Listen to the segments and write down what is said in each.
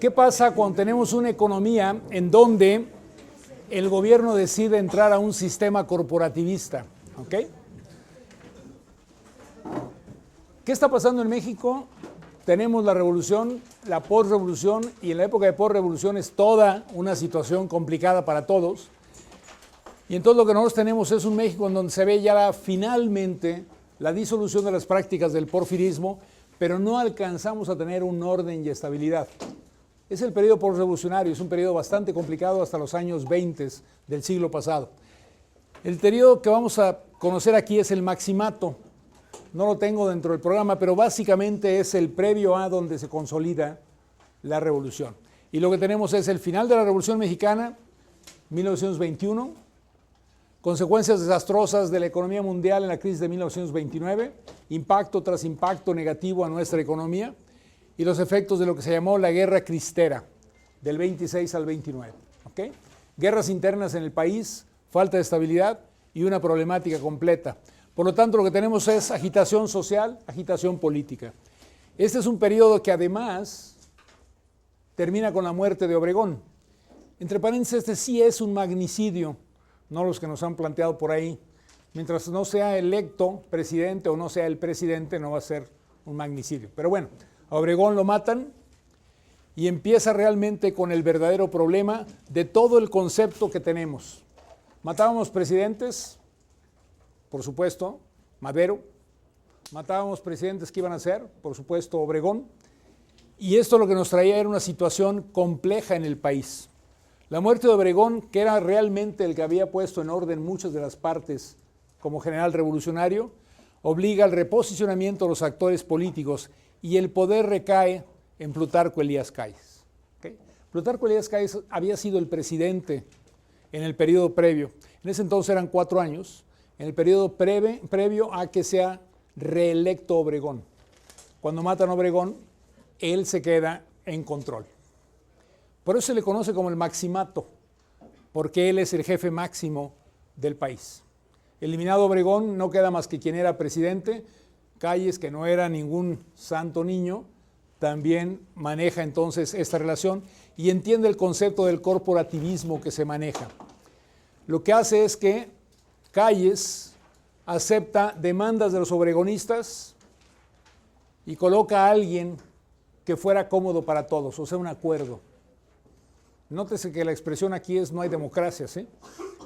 ¿Qué pasa cuando tenemos una economía en donde el gobierno decide entrar a un sistema corporativista? ¿Ok? ¿Qué está pasando en México? Tenemos la revolución, la posrevolución, y en la época de posrevolución es toda una situación complicada para todos. Y entonces lo que nosotros tenemos es un México en donde se ve ya finalmente la disolución de las prácticas del porfirismo, pero no alcanzamos a tener un orden y estabilidad. Es el periodo posrevolucionario, es un periodo bastante complicado hasta los años 20 del siglo pasado. El periodo que vamos a conocer aquí es el Maximato. No lo tengo dentro del programa, pero básicamente es el previo a donde se consolida la revolución. Y lo que tenemos es el final de la Revolución Mexicana, 1921, consecuencias desastrosas de la economía mundial en la crisis de 1929, impacto tras impacto negativo a nuestra economía y los efectos de lo que se llamó la Guerra Cristera, del 26 al 29. ¿Okay? Guerras internas en el país, falta de estabilidad y una problemática completa. Por lo tanto, lo que tenemos es agitación social, agitación política. Este es un periodo que además termina con la muerte de Obregón. Entre paréntesis, este sí es un magnicidio, no los que nos han planteado por ahí. Mientras no sea electo presidente o no sea el presidente, no va a ser un magnicidio. Pero bueno, a Obregón lo matan y empieza realmente con el verdadero problema de todo el concepto que tenemos. Matábamos presidentes, por supuesto, Madero. Matábamos presidentes que iban a ser, por supuesto, Obregón. Y esto lo que nos traía era una situación compleja en el país. La muerte de Obregón, que era realmente el que había puesto en orden muchas de las partes como general revolucionario, obliga al reposicionamiento de los actores políticos y el poder recae en Plutarco Elías Calles. ¿Okay? Plutarco Elías Calles había sido el presidente en el periodo previo. En ese entonces eran 4 años. En el periodo previo a que sea reelecto Obregón. Cuando matan a Obregón, él se queda en control. Por eso se le conoce como el Maximato, porque él es el jefe máximo del país. Eliminado Obregón, no queda más que quien era presidente. Calles, que no era ningún santo niño, también maneja entonces esta relación y entiende el concepto del corporativismo que se maneja. Lo que hace es que Calles acepta demandas de los obregonistas y coloca a alguien que fuera cómodo para todos, o sea, un acuerdo. Nótese que la expresión aquí es no hay democracia, ¿sí?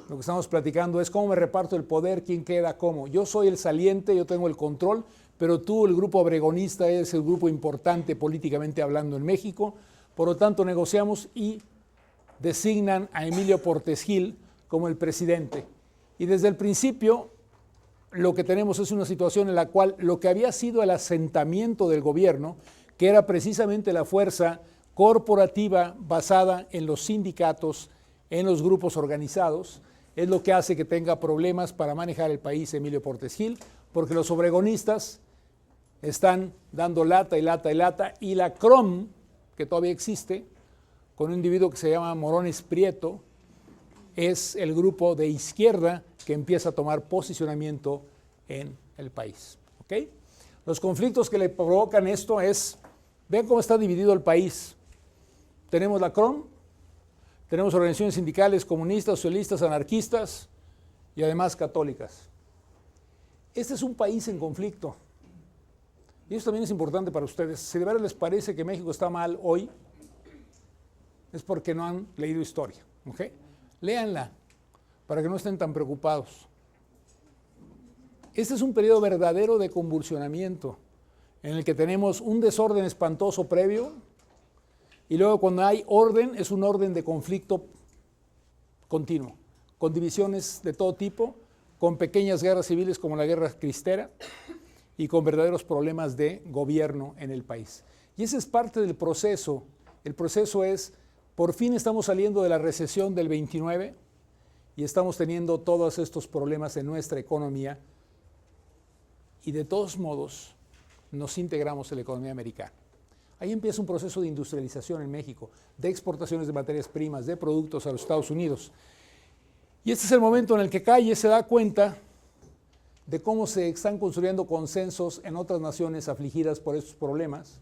Lo que estamos platicando es cómo me reparto el poder, quién queda cómo. Yo soy el saliente, yo tengo el control, pero tú, el grupo obregonista, eres el grupo importante políticamente hablando en México. Por lo tanto, negociamos y designan a Emilio Portes Gil como el presidente. Y desde el principio lo que tenemos es una situación en la cual lo que había sido el asentamiento del gobierno, que era precisamente la fuerza corporativa basada en los sindicatos, en los grupos organizados, es lo que hace que tenga problemas para manejar el país Emilio Portes Gil, porque los obregonistas están dando lata y lata y lata, y la CROM, que todavía existe, con un individuo que se llama Morones Prieto, es el grupo de izquierda que empieza a tomar posicionamiento en el país. ¿Okay? Los conflictos que le provocan esto es, vean cómo está dividido el país. Tenemos la CROM, tenemos organizaciones sindicales comunistas, socialistas, anarquistas y además católicas. Este es un país en conflicto. Y eso también es importante para ustedes. Si de verdad les parece que México está mal hoy, es porque no han leído historia. ¿Okay? Léanla para que no estén tan preocupados. Este es un periodo verdadero de convulsionamiento en el que tenemos un desorden espantoso previo y luego cuando hay orden es un orden de conflicto continuo, con divisiones de todo tipo, con pequeñas guerras civiles como la Guerra Cristera y con verdaderos problemas de gobierno en el país. Y ese es parte del proceso. El proceso es, por fin estamos saliendo de la recesión del 29 y estamos teniendo todos estos problemas en nuestra economía y de todos modos nos integramos en la economía americana. Ahí empieza un proceso de industrialización en México, de exportaciones de materias primas, de productos a los Estados Unidos. Y este es el momento en el que Calles se da cuenta de cómo se están construyendo consensos en otras naciones afligidas por estos problemas.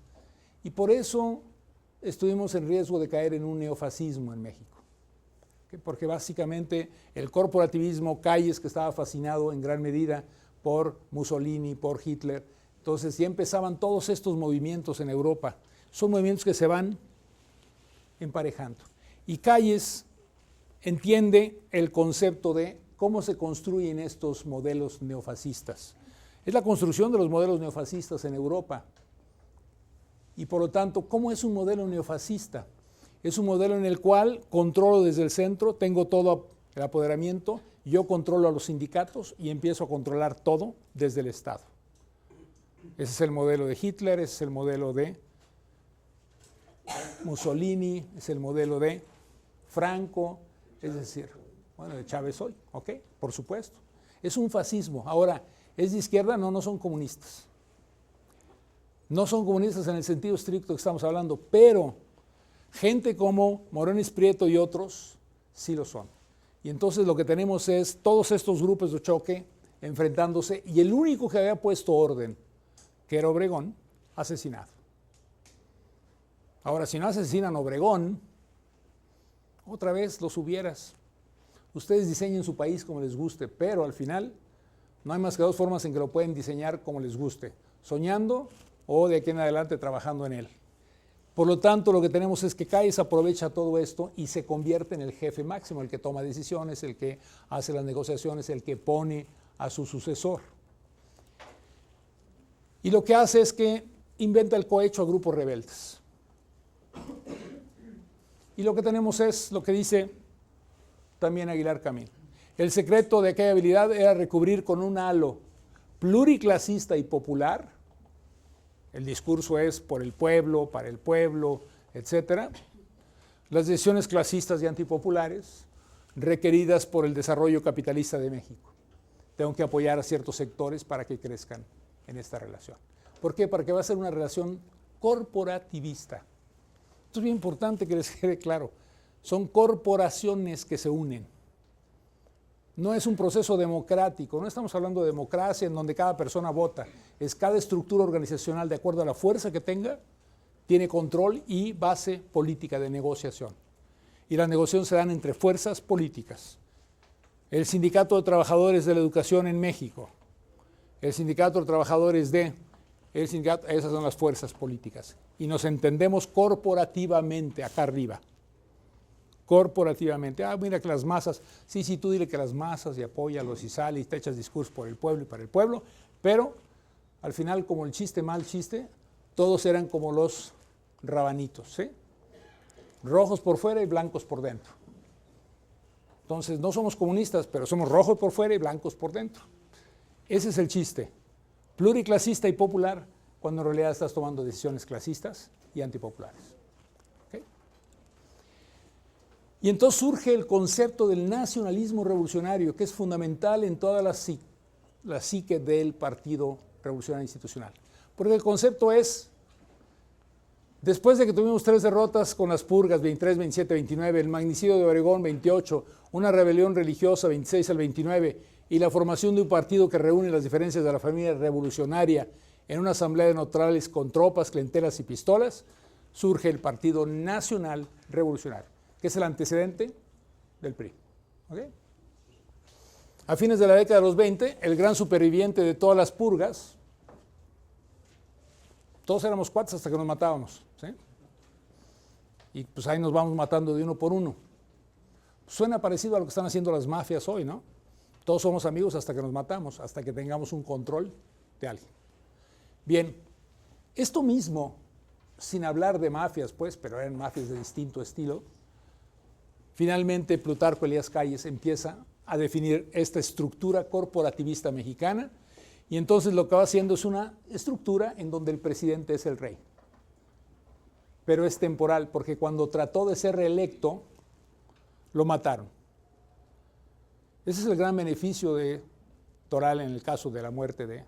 Y por eso estuvimos en riesgo de caer en un neofascismo en México. Porque básicamente el corporativismo, Calles, que estaba fascinado en gran medida por Mussolini, por Hitler, entonces ya empezaban todos estos movimientos en Europa. Son movimientos que se van emparejando. Y Calles entiende el concepto de cómo se construyen estos modelos neofascistas. Es la construcción de los modelos neofascistas en Europa. Y por lo tanto, ¿cómo es un modelo neofascista? Es un modelo en el cual controlo desde el centro, tengo todo el apoderamiento, yo controlo a los sindicatos y empiezo a controlar todo desde el Estado. Ese es el modelo de Hitler, ese es el modelo de Mussolini, es el modelo de Franco, es decir, bueno, de Chávez hoy, ¿ok? Por supuesto. Es un fascismo. Ahora, ¿es de izquierda? No, no son comunistas. No son comunistas en el sentido estricto que estamos hablando, pero gente como Morones Prieto y otros sí lo son. Y entonces lo que tenemos es todos estos grupos de choque enfrentándose y el único que había puesto orden, que era Obregón, asesinado. Ahora, si no asesinan a Obregón, otra vez los hubieras. Ustedes diseñen su país como les guste, pero al final no hay más que dos formas en que lo pueden diseñar como les guste, soñando o de aquí en adelante trabajando en él. Por lo tanto, lo que tenemos es que Calles aprovecha todo esto y se convierte en el jefe máximo, el que toma decisiones, el que hace las negociaciones, el que pone a su sucesor. Y lo que hace es que inventa el cohecho a grupos rebeldes. Y lo que tenemos es lo que dice también Aguilar Camín. El secreto de aquella habilidad era recubrir con un halo pluriclasista y popular. El discurso es por el pueblo, para el pueblo, etc. Las decisiones clasistas y antipopulares requeridas por el desarrollo capitalista de México. Tengo que apoyar a ciertos sectores para que crezcan en esta relación. ¿Por qué? Porque va a ser una relación corporativista. Esto es bien importante que les quede claro. Son corporaciones que se unen. No es un proceso democrático, no estamos hablando de democracia en donde cada persona vota. Es cada estructura organizacional, de acuerdo a la fuerza que tenga, tiene control y base política de negociación. Y las negociaciones se dan entre fuerzas políticas. El Sindicato de Trabajadores de la Educación en México, el Sindicato de Trabajadores esas son las fuerzas políticas. Y nos entendemos corporativamente acá arriba. Corporativamente. Mira que las masas, sí, tú dile que las masas y apóyalos y sale y te echas discursos por el pueblo y para el pueblo, pero al final, como el chiste mal chiste, todos eran como los rabanitos, ¿sí? Rojos por fuera y blancos por dentro. Entonces, no somos comunistas, pero somos rojos por fuera y blancos por dentro. Ese es el chiste. Pluriclasista y popular, cuando en realidad estás tomando decisiones clasistas y antipopulares. ¿Okay? Y entonces surge el concepto del nacionalismo revolucionario, que es fundamental en toda la psique del Partido Revolucionario Institucional. Porque el concepto es, después de que tuvimos 3 derrotas con las purgas, 23, 27, 29, el magnicidio de Obregón, 28, una rebelión religiosa, 26 al 29, y la formación de un partido que reúne las diferencias de la familia revolucionaria en una asamblea de neutrales con tropas, clientelas y pistolas, surge el Partido Nacional Revolucionario, que es el antecedente del PRI. ¿Okay? A fines de la década de los 20, el gran superviviente de todas las purgas, todos éramos cuates hasta que nos matábamos, ¿sí? Y pues ahí nos vamos matando de uno por uno. Suena parecido a lo que están haciendo las mafias hoy, ¿no? Todos somos amigos hasta que nos matamos, hasta que tengamos un control de alguien. Bien, esto mismo, sin hablar de mafias, pues, pero eran mafias de distinto estilo, finalmente Plutarco Elías Calles empieza a definir esta estructura corporativista mexicana y entonces lo que va haciendo es una estructura en donde el presidente es el rey. Pero es temporal, porque cuando trató de ser reelecto, lo mataron. Ese es el gran beneficio de Toral en el caso de la muerte de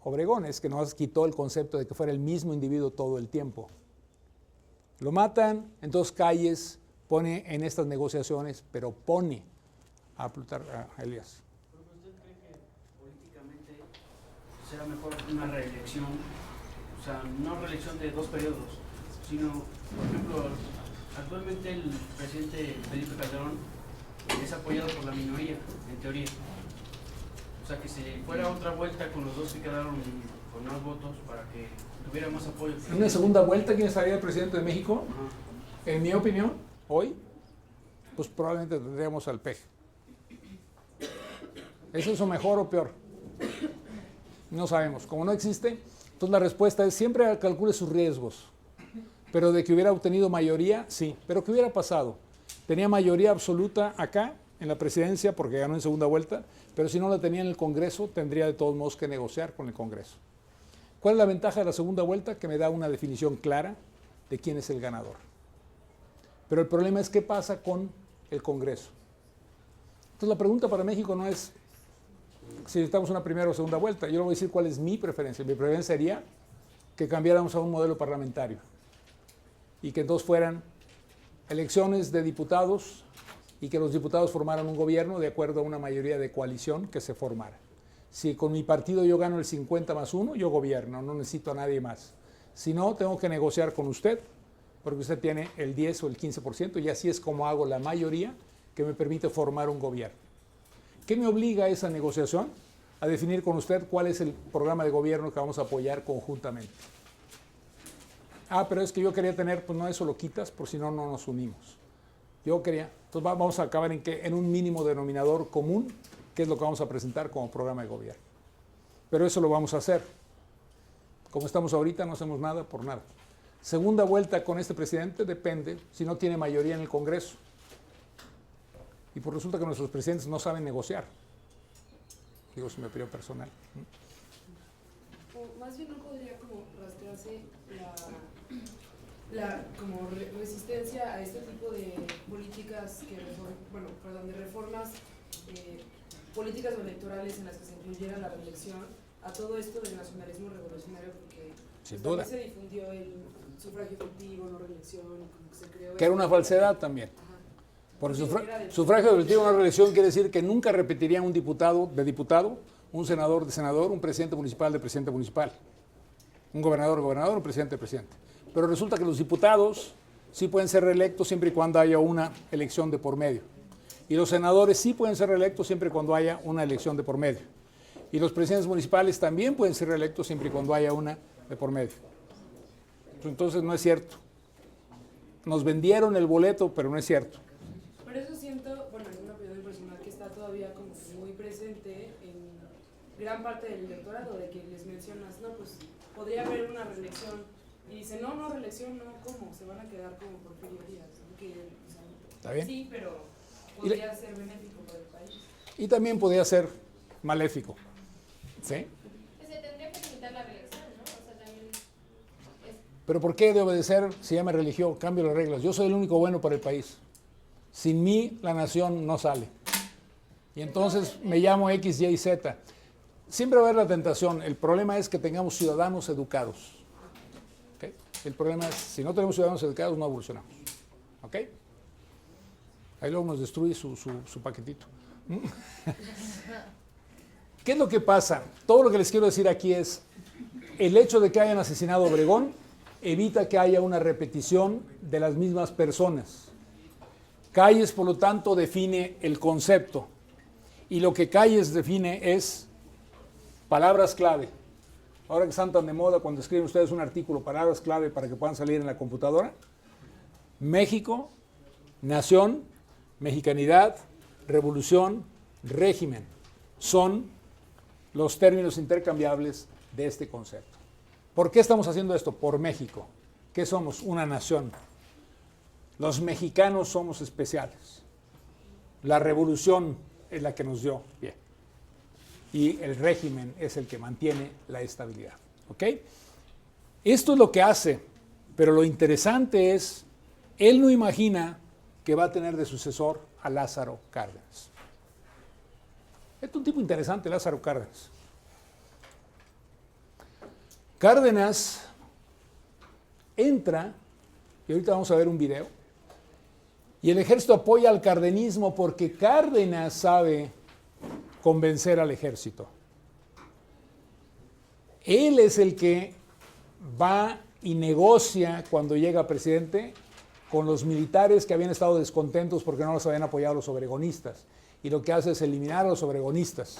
Obregón, es que nos quitó el concepto de que fuera el mismo individuo todo el tiempo. Lo matan, entonces Calles pone en estas negociaciones, pero pone a Plutarco Elías. ¿Usted cree que políticamente será mejor una reelección? O sea, no reelección de 2 periodos, sino Por ejemplo, actualmente el presidente Felipe Calderón es apoyado por la minoría, en teoría. O sea que si fuera otra vuelta con los dos que quedaron con más votos para que tuviera más apoyo. En una segunda vuelta, ¿quién estaría el presidente de México? Ajá. En mi opinión, hoy, pues probablemente tendríamos al PEJ. ¿Es eso mejor o peor? No sabemos. Como no existe, entonces la respuesta es siempre calcule sus riesgos. Pero de que hubiera obtenido mayoría, sí. Pero ¿qué hubiera pasado? Tenía mayoría absoluta acá, en la presidencia, porque ganó en segunda vuelta, pero si no la tenía en el Congreso, tendría de todos modos que negociar con el Congreso. ¿Cuál es la ventaja de la segunda vuelta? Que me da una definición clara de quién es el ganador. Pero el problema es qué pasa con el Congreso. Entonces la pregunta para México no es si necesitamos una primera o segunda vuelta. Yo le voy a decir cuál es mi preferencia. Mi preferencia sería que cambiáramos a un modelo parlamentario y que entonces fueran elecciones de diputados y que los diputados formaran un gobierno de acuerdo a una mayoría de coalición que se formara. Si con mi partido yo gano el 50+1, yo gobierno, no necesito a nadie más. Si no, tengo que negociar con usted, porque usted tiene el 10 o el 15%, y así es como hago la mayoría que me permite formar un gobierno. ¿Qué me obliga a esa negociación? A definir con usted cuál es el programa de gobierno que vamos a apoyar conjuntamente. Ah, pero es que yo quería tener, pues no, eso lo quitas, por si no, no nos unimos. Yo quería, entonces vamos a acabar en un mínimo denominador común, que es lo que vamos a presentar como programa de gobierno. Pero eso lo vamos a hacer. Como estamos ahorita, no hacemos nada por nada. Segunda vuelta con este presidente depende si no tiene mayoría en el Congreso. Y pues resulta que nuestros presidentes no saben negociar. Digo, es mi opinión personal. O más bien no podría como rastrearse la como resistencia a este tipo de políticas que de reformas políticas o electorales en las que se incluyera la reelección a todo esto del nacionalismo revolucionario, porque sin duda se difundió el sufragio efectivo, no reelección, como que se creó que era una falsedad también. Por sufragio efectivo, no reelección quiere decir que nunca repetirían un diputado de diputado, un senador de senador, un presidente municipal de presidente municipal, un gobernador de gobernador, un presidente de presidente. Pero resulta que los diputados sí pueden ser reelectos siempre y cuando haya una elección de por medio. Y los senadores sí pueden ser reelectos siempre y cuando haya una elección de por medio. Y los presidentes municipales también pueden ser reelectos siempre y cuando haya una de por medio. Entonces no es cierto. Nos vendieron el boleto, pero no es cierto. Por eso siento, bueno, en una opinión personal, que está todavía como que muy presente en gran parte del electorado, de que les mencionas, no, pues podría haber una reelección. Y dicen, no, reelección, no, ¿cómo? Se van a quedar como Porfirio Díaz. ¿Está bien? Sí, pero podría ser benéfico para el país. Y también podría ser maléfico. ¿Sí? Se tendría que limitar la reelección, ¿no? O sea, también es... Pero ¿por qué de obedecer si ya me religió? Cambio las reglas. Yo soy el único bueno para el país. Sin mí, la nación no sale. Y entonces me llamo X, Y, Z. Siempre va a haber la tentación. El problema es que tengamos ciudadanos educados. ¿Okay? El problema es, si no tenemos ciudadanos educados, no evolucionamos. ¿Ok? Ahí luego nos destruye su paquetito. ¿Qué es lo que pasa? Todo lo que les quiero decir aquí es, el hecho de que hayan asesinado a Obregón evita que haya una repetición de las mismas personas. Calles, por lo tanto, define el concepto. Y lo que Calles define es palabras clave. Ahora que están tan de moda, cuando escriben ustedes un artículo, palabras clave para que puedan salir en la computadora. México, nación, mexicanidad, revolución, régimen. Son los términos intercambiables de este concepto. ¿Por qué estamos haciendo esto? Por México. ¿Qué somos? Una nación. Los mexicanos somos especiales. La revolución es la que nos dio bien. Y el régimen es el que mantiene la estabilidad. ¿Ok? Esto es lo que hace, pero lo interesante es, él no imagina que va a tener de sucesor a Lázaro Cárdenas. Es un tipo interesante, Lázaro Cárdenas. Cárdenas entra, y ahorita vamos a ver un video, y el ejército apoya al cardenismo porque Cárdenas sabe convencer al ejército. Él es el que va y negocia cuando llega presidente con los militares que habían estado descontentos porque no los habían apoyado los obregonistas. Y lo que hace es eliminar a los obregonistas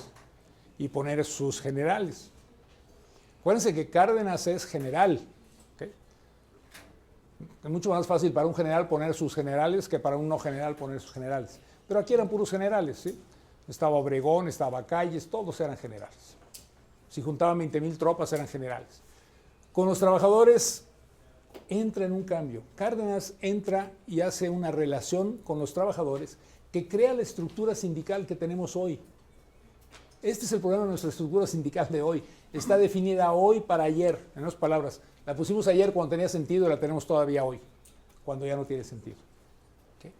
y poner sus generales. Acuérdense que Cárdenas es general. ¿Okay? Es mucho más fácil para un general poner sus generales que para un no general poner sus generales. Pero aquí eran puros generales, ¿sí? Estaba Obregón, estaba Calles, todos eran generales. Si juntaban 20,000 tropas eran generales. Con los trabajadores entra en un cambio. Cárdenas entra y hace una relación con los trabajadores que crea la estructura sindical que tenemos hoy. Este es el problema de nuestra estructura sindical de hoy. Está definida hoy para ayer, en otras palabras. La pusimos ayer cuando tenía sentido y la tenemos todavía hoy, cuando ya no tiene sentido. ¿Okay?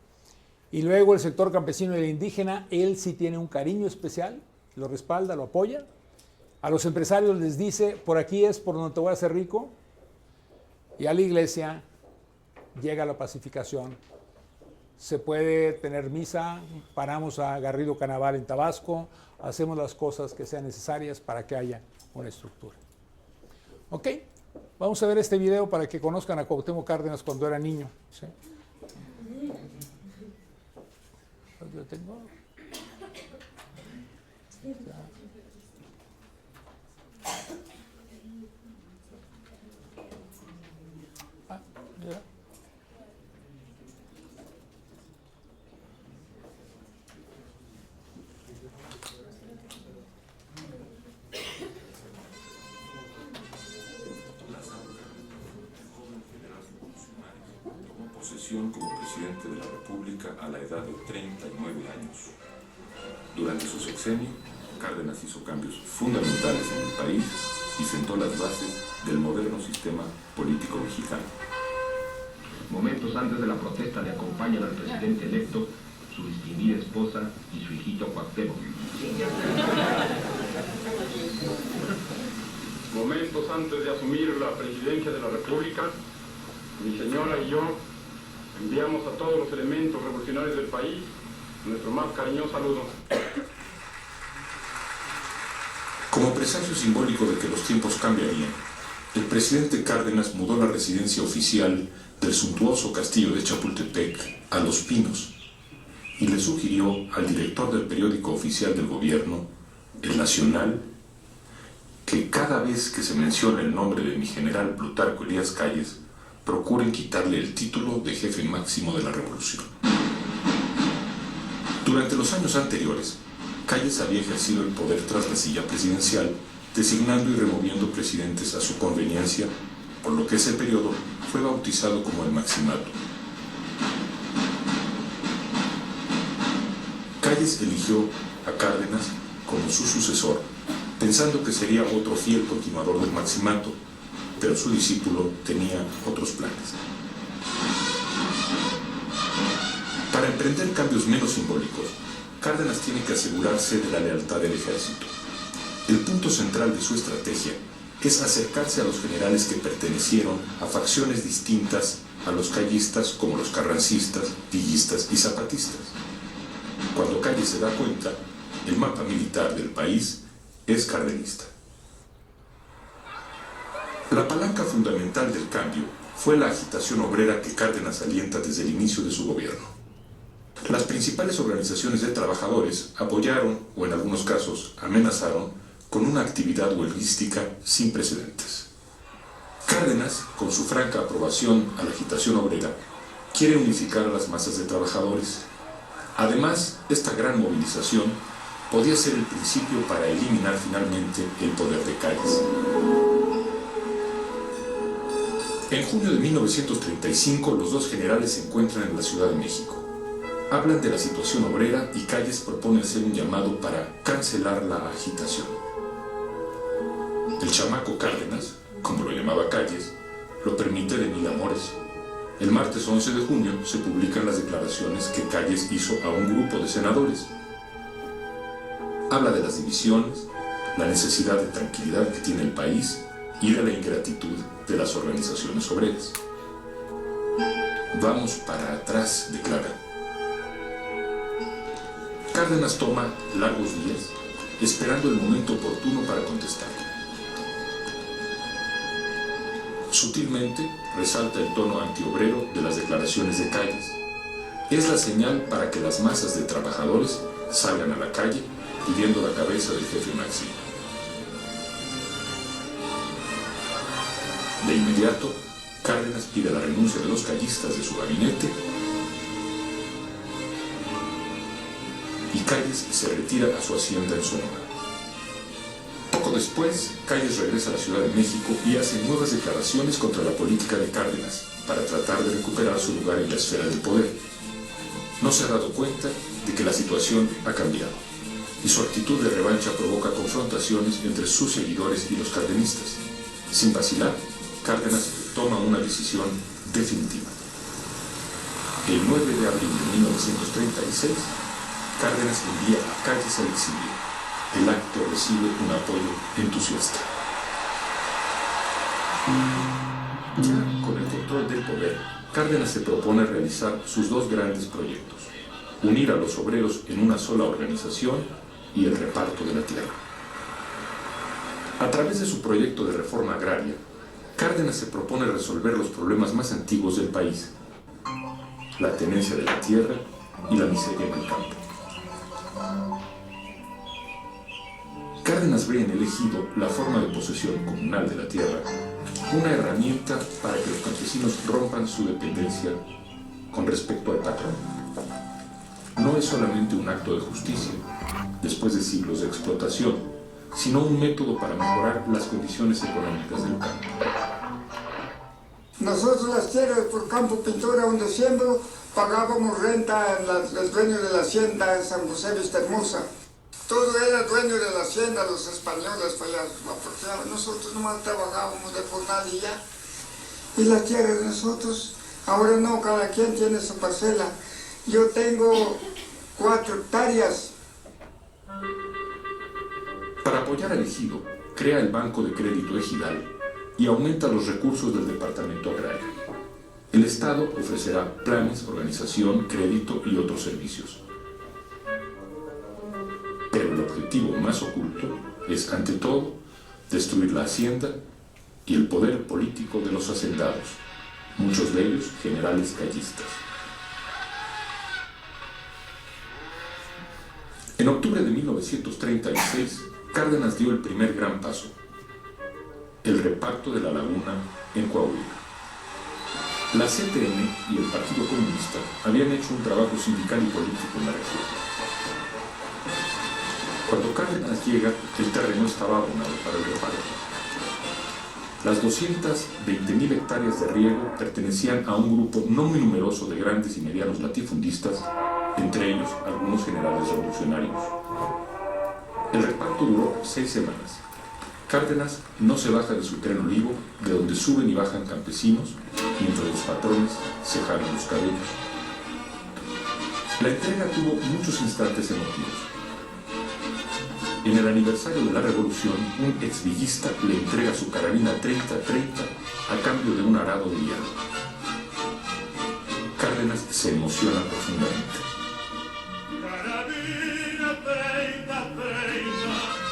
Y luego el sector campesino y el indígena, él sí tiene un cariño especial, lo respalda, lo apoya. A los empresarios les dice, por aquí es por donde te voy a hacer rico. Y a la iglesia llega la pacificación. Se puede tener misa, paramos a Garrido Canaval en Tabasco, hacemos las cosas que sean necesarias para que haya una estructura. Ok, vamos a ver este video para que conozcan a Cuauhtémoc Cárdenas cuando era niño. ¿Sí? ¿Lo tengo? Ya. Como presidente de la República a la edad de 39 años. Durante su sexenio, Cárdenas hizo cambios fundamentales en el país y sentó las bases del moderno sistema político mexicano. Momentos antes de la protesta le acompañan al presidente electo, su distinguida esposa y su hijito Cuauhtémoc. Momentos antes de asumir la presidencia de la República, mi señora y yo enviamos a todos los elementos revolucionarios del país nuestro más cariñoso saludo. Como presagio simbólico de que los tiempos cambiarían, el presidente Cárdenas mudó la residencia oficial del suntuoso castillo de Chapultepec a Los Pinos y le sugirió al director del periódico oficial del gobierno, El Nacional, que cada vez que se menciona el nombre de mi general Plutarco Elías Calles, procuren quitarle el título de jefe máximo de la revolución. Durante los años anteriores, Calles había ejercido el poder tras la silla presidencial, designando y removiendo presidentes a su conveniencia, por lo que ese periodo fue bautizado como el Maximato. Calles eligió a Cárdenas como su sucesor, pensando que sería otro fiel continuador del Maximato, pero su discípulo tenía otros planes. Para emprender cambios menos simbólicos, Cárdenas tiene que asegurarse de la lealtad del ejército. El punto central de su estrategia es acercarse a los generales que pertenecieron a facciones distintas a los callistas, como los carrancistas, villistas y zapatistas. Cuando Calles se da cuenta, el mapa militar del país es cardenista. La palanca fundamental del cambio fue la agitación obrera que Cárdenas alienta desde el inicio de su gobierno. Las principales organizaciones de trabajadores apoyaron, o en algunos casos amenazaron, con una actividad huelguística sin precedentes. Cárdenas, con su franca aprobación a la agitación obrera, quiere unificar a las masas de trabajadores. Además, esta gran movilización podía ser el principio para eliminar finalmente el poder de Calles. En junio de 1935, los dos generales se encuentran en la Ciudad de México. Hablan de la situación obrera y Calles propone hacer un llamado para cancelar la agitación. El chamaco Cárdenas, como lo llamaba Calles, lo permite de mil amores. El martes 11 de junio se publican las declaraciones que Calles hizo a un grupo de senadores. Habla de las divisiones, la necesidad de tranquilidad que tiene el país y de la ingratitud de las organizaciones obreras. Vamos para atrás, declara. Cárdenas toma largos días esperando el momento oportuno para contestar. Sutilmente resalta el tono antiobrero de las declaraciones de Calles. Es la señal para que las masas de trabajadores salgan a la calle pidiendo la cabeza del jefe máximo. De inmediato, Cárdenas pide la renuncia de los callistas de su gabinete y Calles se retira a su hacienda en Sonora. Poco después, Calles regresa a la Ciudad de México y hace nuevas declaraciones contra la política de Cárdenas para tratar de recuperar su lugar en la esfera del poder. No se ha dado cuenta de que la situación ha cambiado y su actitud de revancha provoca confrontaciones entre sus seguidores y los cardenistas. Sin vacilar, Cárdenas toma una decisión definitiva. El 9 de abril de 1936, Cárdenas envía a Calles al exilio. El acto recibe un apoyo entusiasta. Ya con el control del poder, Cárdenas se propone realizar sus dos grandes proyectos: unir a los obreros en una sola organización y el reparto de la tierra. A través de su proyecto de reforma agraria, Cárdenas se propone resolver los problemas más antiguos del país: la tenencia de la tierra y la miseria en el campo. Cárdenas ve en el ejido la forma de posesión comunal de la tierra, una herramienta para que los campesinos rompan su dependencia con respecto al patrón. No es solamente un acto de justicia, después de siglos de explotación, sino un método para mejorar las condiciones económicas del campo. Nosotros las tierras por Campo Pintura, donde siembro, pagábamos renta a los dueños de la hacienda en San José Vista Hermosa. Todo era dueño de la hacienda, los españoles, porque nosotros nomás trabajábamos de jornal y ya. Y las tierras de nosotros, ahora no, cada quien tiene su parcela. Yo tengo 4 hectáreas. Para apoyar al ejido, crea el Banco de Crédito Ejidal y aumenta los recursos del Departamento Agrario. El Estado ofrecerá planes, organización, crédito y otros servicios. Pero el objetivo más oculto es, ante todo, destruir la hacienda y el poder político de los hacendados, muchos de ellos generales callistas. En octubre de 1936, Cárdenas dio el primer gran paso: el reparto de la laguna en Coahuila. La CTM y el Partido Comunista habían hecho un trabajo sindical y político en la región. Cuando Cárdenas llega, el terreno estaba abonado para el reparto. Las 220.000 hectáreas de riego pertenecían a un grupo no muy numeroso de grandes y medianos latifundistas, entre ellos algunos generales revolucionarios. El reparto duró 6 semanas. Cárdenas no se baja de su tren olivo, de donde suben y bajan campesinos, mientras los patrones se jalan los cabellos. La entrega tuvo muchos instantes emotivos. En el aniversario de la Revolución, un exvillista le entrega su carabina 30-30 a cambio de un arado de hierro. Cárdenas se emociona profundamente.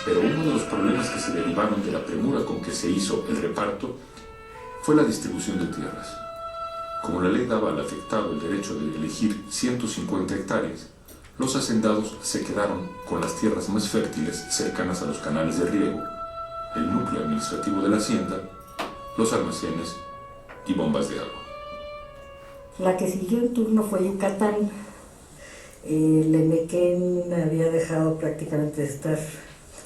Pero uno de los problemas que se derivaron de la premura con que se hizo el reparto fue la distribución de tierras. Como la ley daba al afectado el derecho de elegir 150 hectáreas, los hacendados se quedaron con las tierras más fértiles cercanas a los canales de riego, el núcleo administrativo de la hacienda, los almacenes y bombas de agua. La que siguió en turno fue Yucatán. El Emequén había dejado prácticamente de estar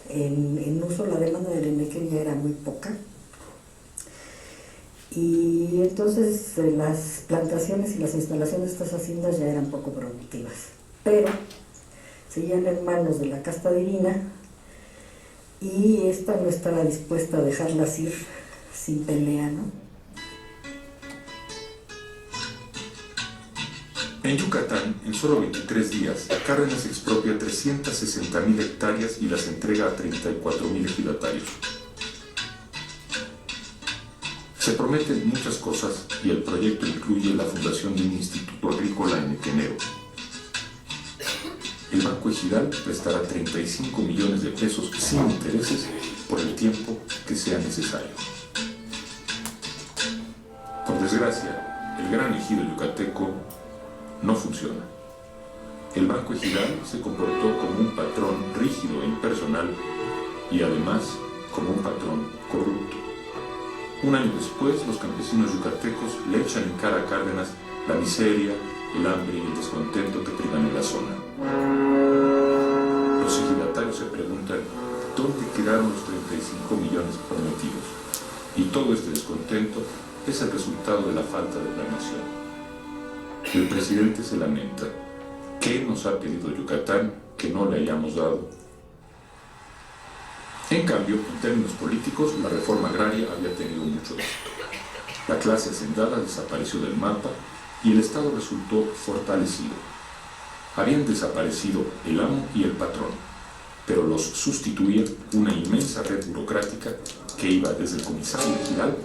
en uso, la demanda del Emequén ya era muy poca. Y entonces las plantaciones y las instalaciones de estas haciendas ya eran poco productivas. Pero seguían en manos de la casta divina y esta no estaba dispuesta a dejarlas ir sin pelea, ¿no? En Yucatán, en solo 23 días, Cárdenas expropia 360.000 hectáreas y las entrega a 34.000 ejidatarios. Se prometen muchas cosas y el proyecto incluye la fundación de un instituto agrícola en Mequenero. El Banco Ejidal prestará 35 millones de pesos sin intereses por el tiempo que sea necesario. Por desgracia, el gran ejido yucateco no funciona. El Banco Ejidal se comportó como un patrón rígido e impersonal y además como un patrón corrupto. Un año después, los campesinos yucatecos le echan en cara a Cárdenas la miseria, el hambre y el descontento que privan en la zona. Los ejidatarios se preguntan dónde quedaron los 35 millones prometidos. Y todo este descontento es el resultado de la falta de planeación. El presidente se lamenta. ¿Qué nos ha pedido Yucatán que no le hayamos dado? En cambio, en términos políticos, la reforma agraria había tenido mucho éxito. La clase hacendada desapareció del mapa y el Estado resultó fortalecido. Habían desaparecido el amo y el patrón, pero los sustituía una inmensa red burocrática que iba desde el comisario ejidal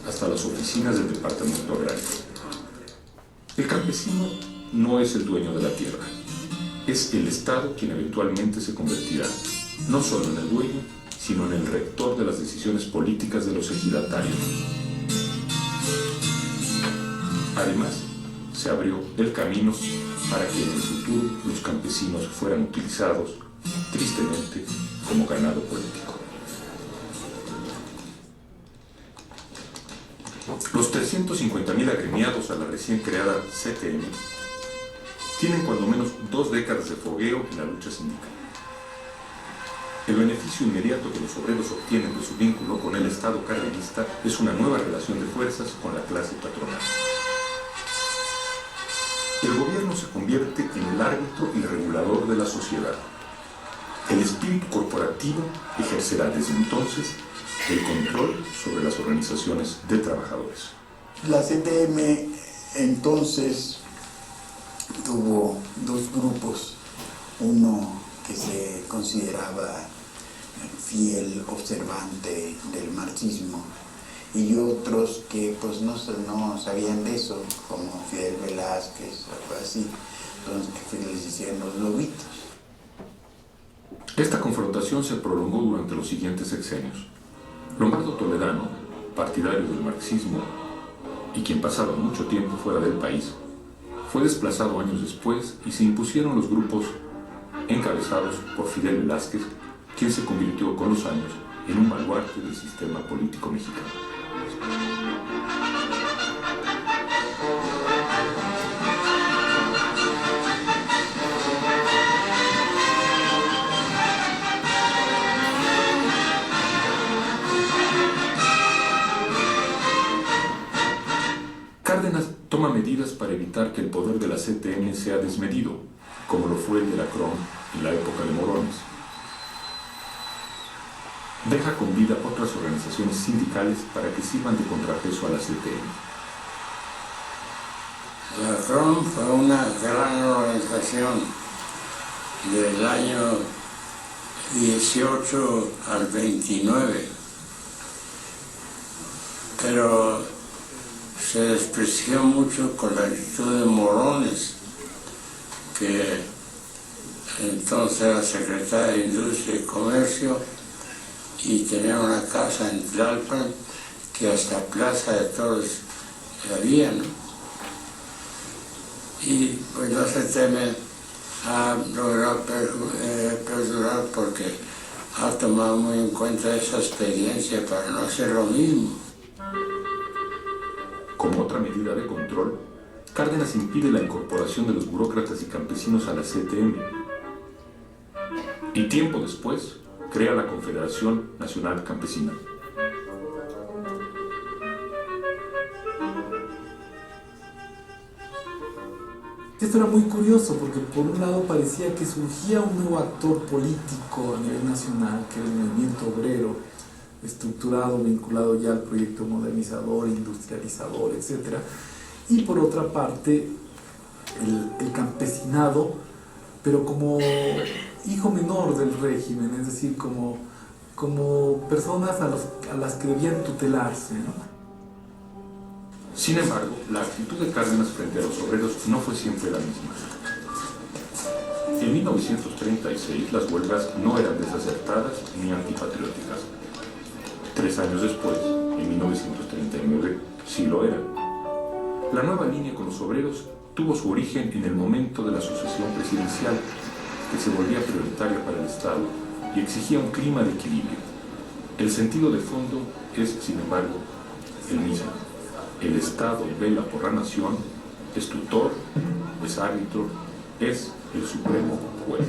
hasta las oficinas del departamento agrario. El campesino no es el dueño de la tierra, es el Estado quien eventualmente se convertirá no solo en el dueño, sino en el rector de las decisiones políticas de los ejidatarios. Además, se abrió el camino para que en el futuro los campesinos fueran utilizados, tristemente, como ganado político. Los 350.000 agremiados a la recién creada CTM tienen cuando menos 2 décadas de fogueo en la lucha sindical. El beneficio inmediato que los obreros obtienen de su vínculo con el Estado cardenista es una nueva relación de fuerzas con la clase patronal. El gobierno se convierte en el árbitro y regulador de la sociedad. El espíritu corporativo ejercerá desde entonces el control sobre las organizaciones de trabajadores. La CTM entonces tuvo 2 grupos, uno que se consideraba fiel observante del marxismo y otros que pues no sabían de eso, como Fidel Velázquez o algo así, entonces que les hicieron los lobitos. Esta confrontación se prolongó durante los siguientes sexenios. Lombardo Toledano, partidario del marxismo y quien pasaba mucho tiempo fuera del país, fue desplazado años después y se impusieron los grupos encabezados por Fidel Velázquez, quien se convirtió con los años en un baluarte del sistema político mexicano. Cárdenas toma medidas para evitar que el poder de la CTM sea desmedido, como lo fue el de la CROM en la época de Morones. Deja con vida otras organizaciones sindicales para que sirvan de contrapeso a la CTM. La CROM fue una gran organización del año 18 al 29, pero se despreció mucho con la actitud de Morones, que entonces era secretario de Industria y Comercio y tenía una casa en Tlalpan que hasta Plaza de Toros había, ¿no? Y pues la CTM ha logrado perdurar porque ha tomado muy en cuenta esa experiencia para no hacer lo mismo. Como otra medida de control, Cárdenas impide la incorporación de los burócratas y campesinos a la CTM. Y tiempo después, crea la Confederación Nacional Campesina. Esto era muy curioso porque por un lado parecía que surgía un nuevo actor político a nivel nacional, que era el movimiento obrero, estructurado, vinculado ya al proyecto modernizador, industrializador, etc. Y por otra parte, el campesinado, pero como hijo menor del régimen, es decir, como personas a las que debían tutelarse, ¿no? Sin embargo, la actitud de Cárdenas frente a los obreros no fue siempre la misma. En 1936 las huelgas no eran desacertadas ni antipatrióticas. 3 años después, en 1939, sí lo eran. La nueva línea con los obreros tuvo su origen en el momento de la sucesión presidencial, que se volvía prioritaria para el Estado y exigía un clima de equilibrio. El sentido de fondo es, sin embargo, el mismo. El Estado vela por la nación, es tutor, es árbitro, es el supremo juez.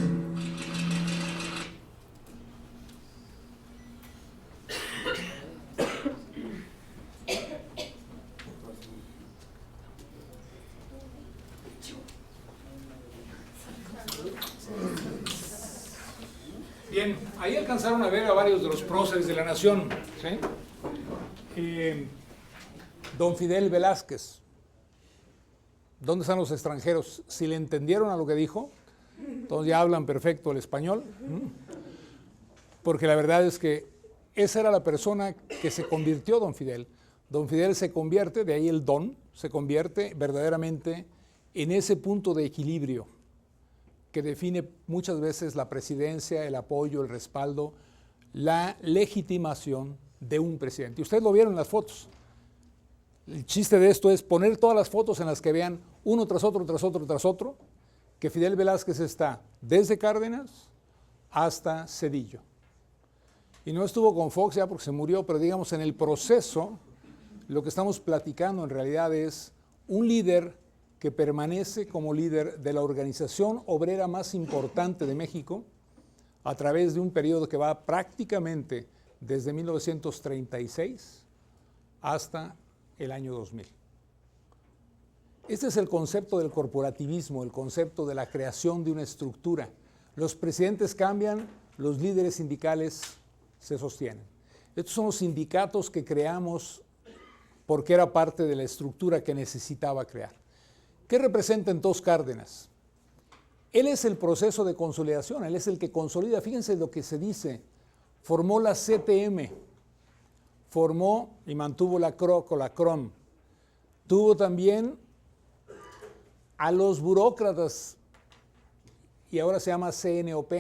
Bien, ahí alcanzaron a ver a varios de los próceres de la nación, ¿sí? Don Fidel Velázquez. ¿Dónde están los extranjeros? Si le entendieron a lo que dijo, entonces ya hablan perfecto el español, porque la verdad es que esa era la persona que se convirtió Don Fidel. Don Fidel se convierte, de ahí el don, se convierte verdaderamente en ese punto de equilibrio que define muchas veces la presidencia, el apoyo, el respaldo, la legitimación de un presidente. Y ustedes lo vieron en las fotos. El chiste de esto es poner todas las fotos en las que vean uno tras otro, tras otro, tras otro, que Fidel Velázquez está desde Cárdenas hasta Zedillo. Y no estuvo con Fox ya porque se murió, pero digamos en el proceso, lo que estamos platicando en realidad es un líder que permanece como líder de la organización obrera más importante de México a través de un periodo que va prácticamente desde 1936 hasta el año 2000. Este es el concepto del corporativismo, el concepto de la creación de una estructura. Los presidentes cambian, los líderes sindicales se sostienen. Estos son los sindicatos que creamos porque era parte de la estructura que necesitaba crear. ¿Qué representa entonces Cárdenas? Él es el proceso de consolidación, él es el que consolida. Fíjense lo que se dice. Formó la CTM, formó y mantuvo la CROM. Tuvo también a los burócratas y ahora se llama CNOP.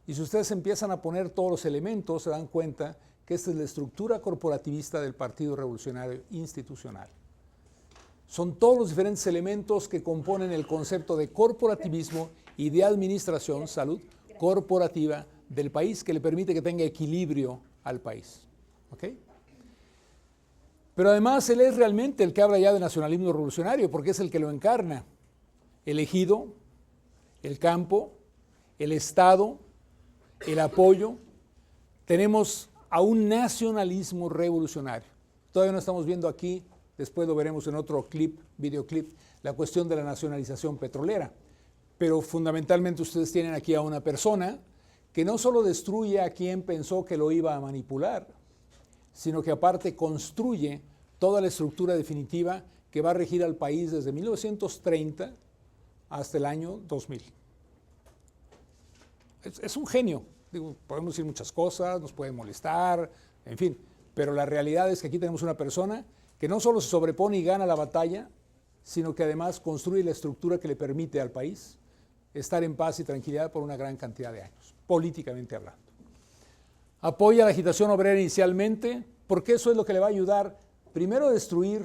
Y si ustedes empiezan a poner todos los elementos, se dan cuenta que esta es la estructura corporativista del Partido Revolucionario Institucional. Son todos los diferentes elementos que componen el concepto de corporativismo y de administración, salud corporativa del país, que le permite que tenga equilibrio al país. ¿Ok? Pero además él es realmente el que habla ya de nacionalismo revolucionario, porque es el que lo encarna. El ejido, el campo, el Estado, el apoyo. Tenemos a un nacionalismo revolucionario. Todavía no estamos viendo aquí, después lo veremos en otro videoclip, la cuestión de la nacionalización petrolera. Pero fundamentalmente ustedes tienen aquí a una persona que no solo destruye a quien pensó que lo iba a manipular, sino que aparte construye toda la estructura definitiva que va a regir al país desde 1930 hasta el año 2000. Es un genio. Digo, podemos decir muchas cosas, nos puede molestar, en fin, pero la realidad es que aquí tenemos una persona que no solo se sobrepone y gana la batalla, sino que además construye la estructura que le permite al país estar en paz y tranquilidad por una gran cantidad de años, políticamente hablando. Apoya la agitación obrera inicialmente, porque eso es lo que le va a ayudar primero a destruir